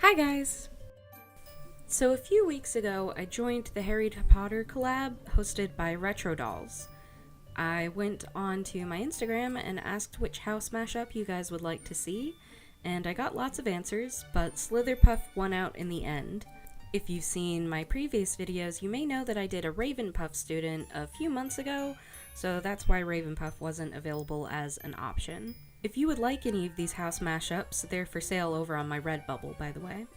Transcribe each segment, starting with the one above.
Hi guys! So a few weeks ago I joined the Harry Potter collab hosted by RetroDolls. I went on to my Instagram and asked which house mashup you guys would like to see, and I got lots of answers, but Slitherpuff won out in the end. If you've seen my previous videos, you may know that I did a Ravenpuff student a few months ago, so that's why Ravenpuff wasn't available as an option. If you would like any of these house mashups, they're for sale over on my Redbubble, by the way.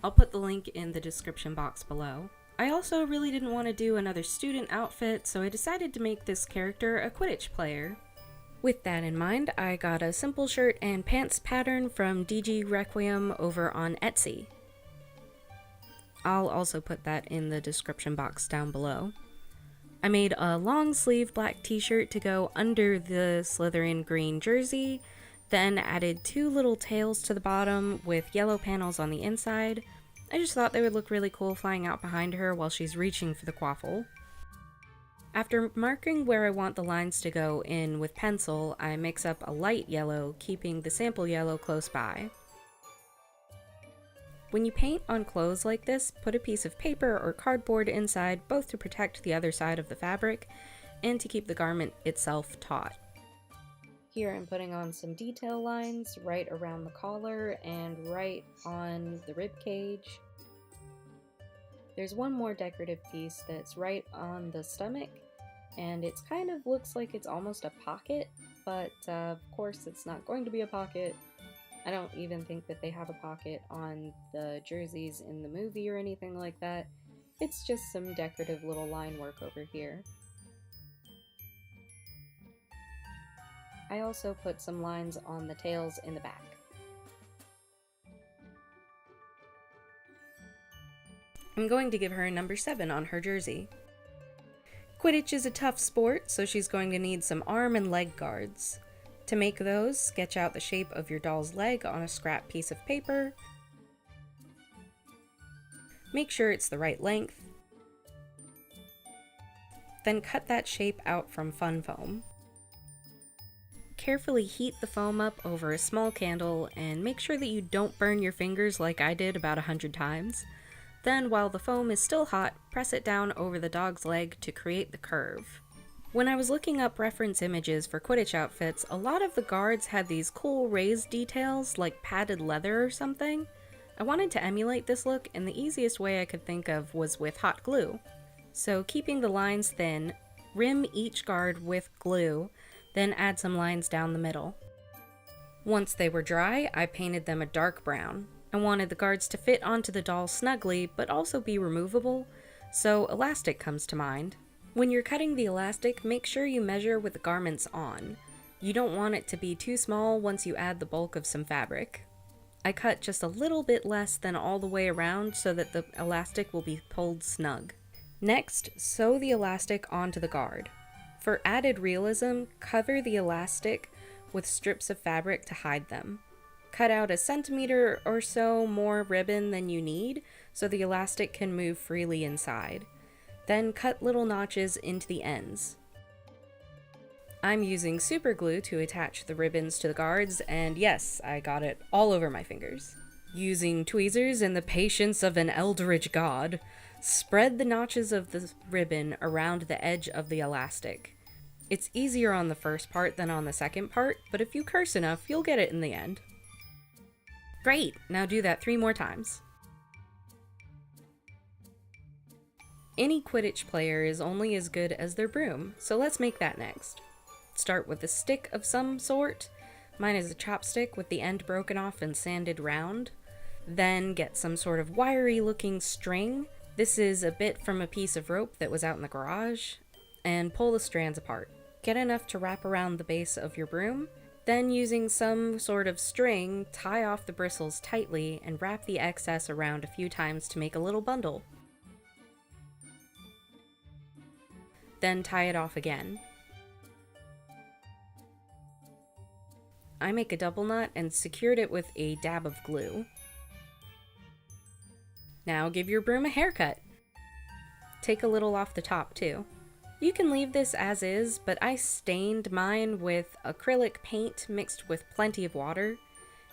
I'll put the link in the description box below. I also really didn't want to do another student outfit, so I decided to make this character a Quidditch player. With that in mind, I got a simple shirt and pants pattern from DG Requiem over on Etsy. I'll also put that in the description box down below. I made a long sleeve black t-shirt to go under the Slytherin green jersey, then added two little tails to the bottom with yellow panels on the inside. I just thought they would look really cool flying out behind her while she's reaching for the quaffle. After marking where I want the lines to go in with pencil, I mix up a light yellow, keeping the sample yellow close by. When you paint on clothes like this, put a piece of paper or cardboard inside, both to protect the other side of the fabric and to keep the garment itself taut. Here I'm putting on some detail lines right around the collar and right on the rib cage. There's one more decorative piece that's right on the stomach, and it kind of looks like it's almost a pocket, but of course it's not going to be a pocket. I don't even think that they have a pocket on the jerseys in the movie or anything like that. It's just some decorative little line work over here. I also put some lines on the tails in the back. I'm going to give her a number 7 on her jersey. Quidditch is a tough sport, so she's going to need some arm and leg guards. To make those, sketch out the shape of your doll's leg on a scrap piece of paper. Make sure it's the right length. Then cut that shape out from fun foam. Carefully heat the foam up over a small candle and make sure that you don't burn your fingers like I did about 100 times. Then, while the foam is still hot, press it down over the dog's leg to create the curve. When I was looking up reference images for Quidditch outfits, a lot of the guards had these cool raised details like padded leather or something. I wanted to emulate this look, and the easiest way I could think of was with hot glue. So keeping the lines thin, rim each guard with glue, then add some lines down the middle. Once they were dry, I painted them a dark brown. I wanted the guards to fit onto the doll snugly, but also be removable, so elastic comes to mind. When you're cutting the elastic, make sure you measure with the garments on. You don't want it to be too small once you add the bulk of some fabric. I cut just a little bit less than all the way around so that the elastic will be pulled snug. Next, sew the elastic onto the guard. For added realism, cover the elastic with strips of fabric to hide them. Cut out a centimeter or so more ribbon than you need so the elastic can move freely inside. Then cut little notches into the ends. I'm using super glue to attach the ribbons to the guards, and yes, I got it all over my fingers. Using tweezers and the patience of an eldritch god, spread the notches of the ribbon around the edge of the elastic. It's easier on the first part than on the second part, but if you curse enough, you'll get it in the end. Great! Now do that 3 more times. Any Quidditch player is only as good as their broom, so let's make that next. Start with a stick of some sort. Mine is a chopstick with the end broken off and sanded round. Then get some sort of wiry looking string. This is a bit from a piece of rope that was out in the garage. And pull the strands apart. Get enough to wrap around the base of your broom. Then using some sort of string, tie off the bristles tightly and wrap the excess around a few times to make a little bundle. Then tie it off again. I make a double knot and secured it with a dab of glue. Now give your broom a haircut. Take a little off the top too. You can leave this as is, but I stained mine with acrylic paint mixed with plenty of water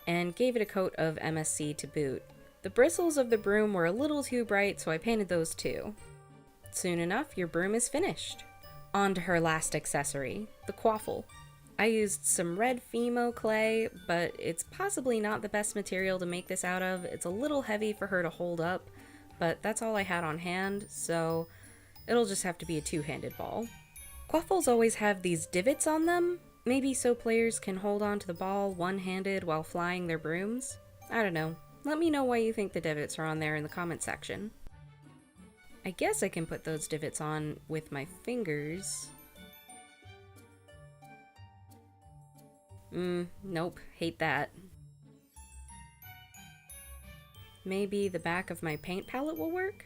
and gave it a coat of MSC to boot. The bristles of the broom were a little too bright, so I painted those too. Soon enough, your broom is finished. On to her last accessory, the quaffle. I used some red Fimo clay, but it's possibly not the best material to make this out of. It's a little heavy for her to hold up, but that's all I had on hand, so it'll just have to be a two-handed ball. Quaffles always have these divots on them, maybe so players can hold on to the ball one-handed while flying their brooms. I don't know. Let me know why you think the divots are on there in the comment section. I guess I can put those divots on with my fingers. Nope, hate that. Maybe the back of my paint palette will work?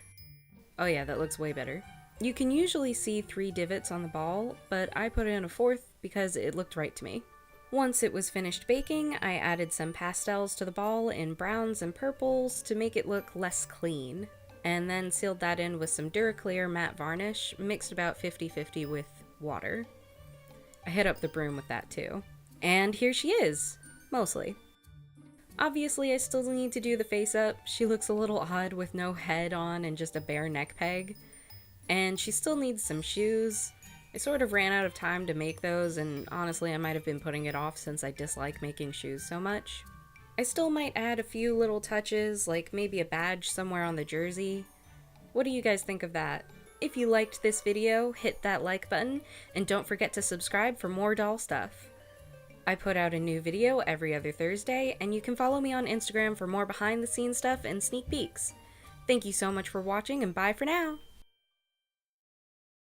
Oh yeah, that looks way better. You can usually see 3 divots on the ball, but I put in a 4th because it looked right to me. Once it was finished baking, I added some pastels to the ball in browns and purples to make it look less clean, and then sealed that in with some Duraclear matte varnish, mixed about 50-50 with water. I hit up the broom with that too. And here she is! Mostly. Obviously, I still need to do the face up. She looks a little odd with no head on and just a bare neck peg. And she still needs some shoes. I sort of ran out of time to make those, and honestly I might have been putting it off since I dislike making shoes so much. I still might add a few little touches, like maybe a badge somewhere on the jersey. What do you guys think of that? If you liked this video, hit that like button, and don't forget to subscribe for more doll stuff. I put out a new video every other Thursday, and you can follow me on Instagram for more behind the scenes stuff and sneak peeks. Thank you so much for watching, and bye for now!